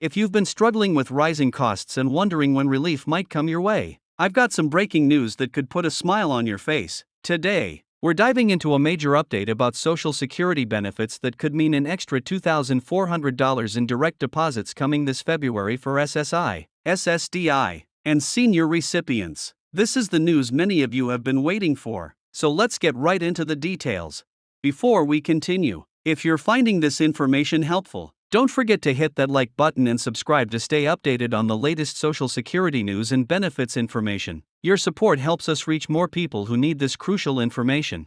If you've been struggling with rising costs and wondering when relief might come your way, I've got some breaking news that could put a smile on your face. Today, we're diving into a major update about Social Security benefits that could mean an extra $2,400 in direct deposits coming this February for SSI, SSDI, and senior recipients. This is the news many of you have been waiting for, so let's get right into the details. Before we continue, if you're finding this information helpful, don't forget to hit that like button and subscribe to stay updated on the latest Social Security news and benefits information. Your support helps us reach more people who need this crucial information.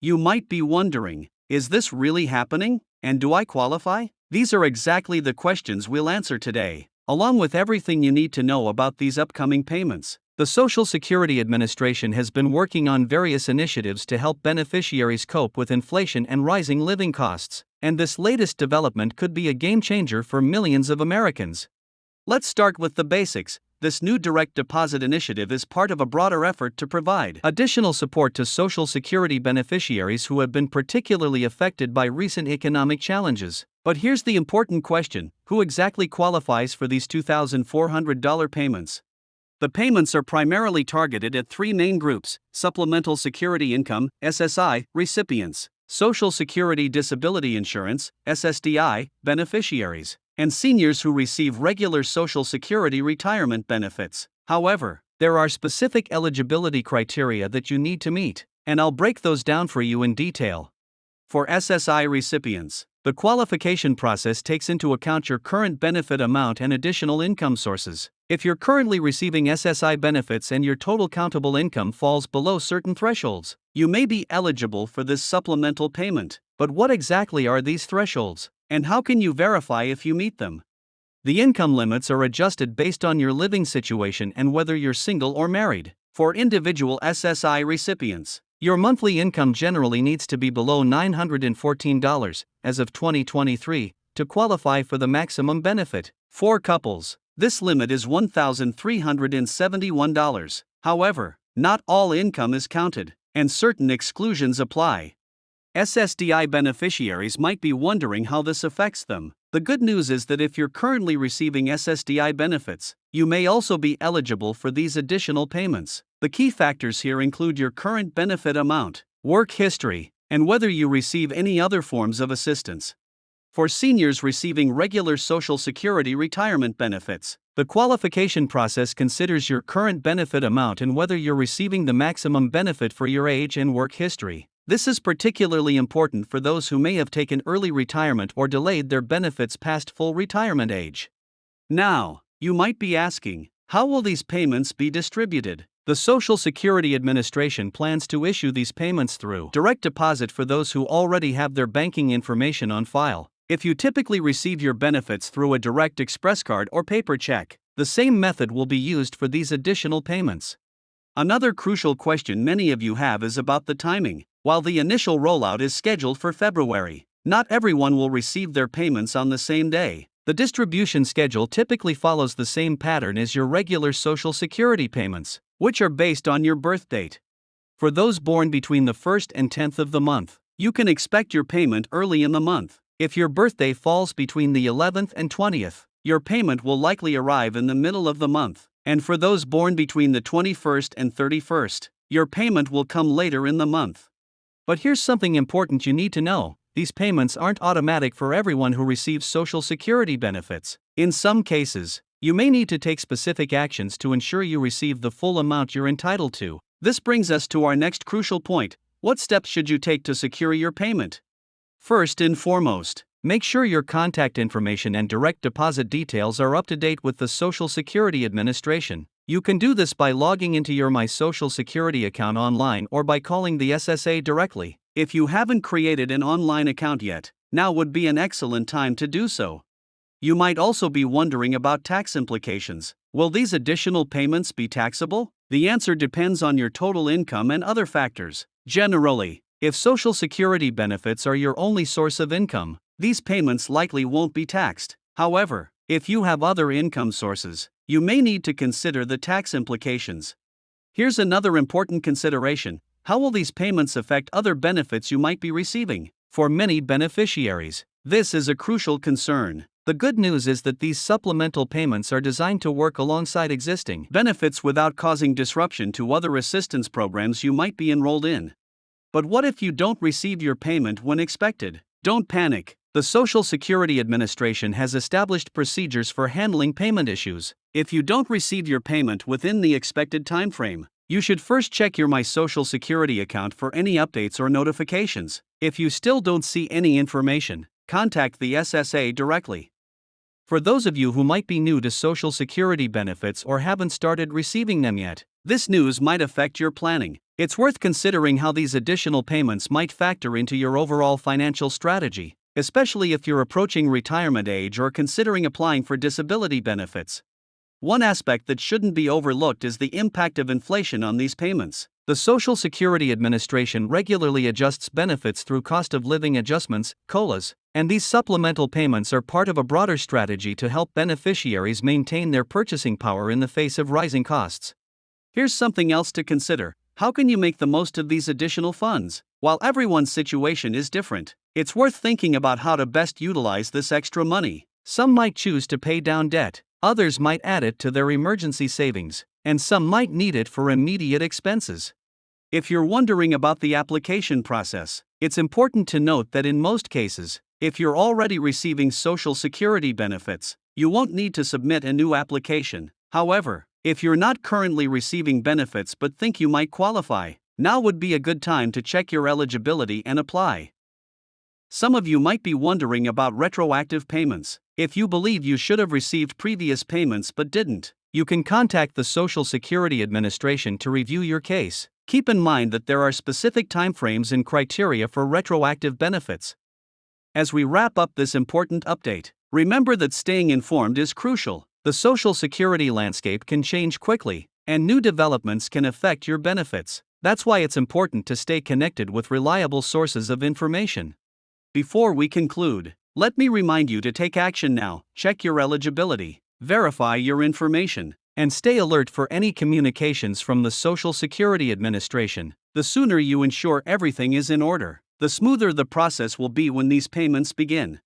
You might be wondering, is this really happening? And do I qualify? These are exactly the questions we'll answer today, along with everything you need to know about these upcoming payments. The Social Security Administration has been working on various initiatives to help beneficiaries cope with inflation and rising living costs, and this latest development could be a game changer for millions of Americans. Let's start with the basics. This new direct deposit initiative is part of a broader effort to provide additional support to Social Security beneficiaries who have been particularly affected by recent economic challenges. But here's the important question: who exactly qualifies for these $2,400 payments? The payments are primarily targeted at three main groups: Supplemental Security Income (SSI) recipients, Social Security Disability Insurance (SSDI) beneficiaries, and seniors who receive regular Social Security retirement benefits. However, there are specific eligibility criteria that you need to meet, and I'll break those down for you in detail. For SSI recipients, the qualification process takes into account your current benefit amount and additional income sources. If you're currently receiving SSI benefits and your total countable income falls below certain thresholds, you may be eligible for this supplemental payment. But what exactly are these thresholds, and how can you verify if you meet them? The income limits are adjusted based on your living situation and whether you're single or married. For individual SSI recipients, your monthly income generally needs to be below $914 as of 2023 to qualify for the maximum benefit. For couples, this limit is $1,371. However, not all income is counted, and certain exclusions apply. SSDI beneficiaries might be wondering how this affects them. The good news is that if you're currently receiving SSDI benefits, you may also be eligible for these additional payments. The key factors here include your current benefit amount, work history, and whether you receive any other forms of assistance. For seniors receiving regular Social Security retirement benefits, the qualification process considers your current benefit amount and whether you're receiving the maximum benefit for your age and work history. This is particularly important for those who may have taken early retirement or delayed their benefits past full retirement age. Now, you might be asking, how will these payments be distributed? The Social Security Administration plans to issue these payments through direct deposit for those who already have their banking information on file. If you typically receive your benefits through a direct express card or paper check, the same method will be used for these additional payments. Another crucial question many of you have is about the timing. While the initial rollout is scheduled for February, not everyone will receive their payments on the same day. The distribution schedule typically follows the same pattern as your regular Social Security payments, which are based on your birth date. For those born between the 1st and 10th of the month, you can expect your payment early in the month. If your birthday falls between the 11th and 20th, your payment will likely arrive in the middle of the month. And for those born between the 21st and 31st, your payment will come later in the month. But here's something important you need to know: these payments aren't automatic for everyone who receives Social Security benefits. In some cases, you may need to take specific actions to ensure you receive the full amount you're entitled to. This brings us to our next crucial point: what steps should you take to secure your payment? First and foremost, make sure your contact information and direct deposit details are up to date with the Social Security Administration. You can do this by logging into your My Social Security account online or by calling the SSA directly. If you haven't created an online account yet, now would be an excellent time to do so. You might also be wondering about tax implications. Will these additional payments be taxable? The answer depends on your total income and other factors. Generally, if Social Security benefits are your only source of income, these payments likely won't be taxed. However, if you have other income sources, you may need to consider the tax implications. Here's another important consideration: how will these payments affect other benefits you might be receiving? For many beneficiaries, this is a crucial concern. The good news is that these supplemental payments are designed to work alongside existing benefits without causing disruption to other assistance programs you might be enrolled in. But what if you don't receive your payment when expected? Don't panic. The Social Security Administration has established procedures for handling payment issues. If you don't receive your payment within the expected timeframe, you should first check your My Social Security account for any updates or notifications. If you still don't see any information, contact the SSA directly. For those of you who might be new to Social Security benefits or haven't started receiving them yet, this news might affect your planning. It's worth considering how these additional payments might factor into your overall financial strategy, especially if you're approaching retirement age or considering applying for disability benefits. One aspect that shouldn't be overlooked is the impact of inflation on these payments. The Social Security Administration regularly adjusts benefits through cost of living adjustments, COLAs, and these supplemental payments are part of a broader strategy to help beneficiaries maintain their purchasing power in the face of rising costs. Here's something else to consider. How can you make the most of these additional funds? While everyone's situation is different, it's worth thinking about how to best utilize this extra money. Some might choose to pay down debt, others might add it to their emergency savings, and some might need it for immediate expenses. If you're wondering about the application process, it's important to note that in most cases, if you're already receiving Social Security benefits, you won't need to submit a new application. However, if you're not currently receiving benefits but think you might qualify, now would be a good time to check your eligibility and apply. Some of you might be wondering about retroactive payments. If you believe you should have received previous payments but didn't, you can contact the Social Security Administration to review your case. Keep in mind that there are specific timeframes and criteria for retroactive benefits. As we wrap up this important update, remember that staying informed is crucial. The Social Security landscape can change quickly, and new developments can affect your benefits. That's why it's important to stay connected with reliable sources of information. Before we conclude, let me remind you to take action now. Check your eligibility, verify your information, and stay alert for any communications from the Social Security Administration. The sooner you ensure everything is in order, the smoother the process will be when these payments begin.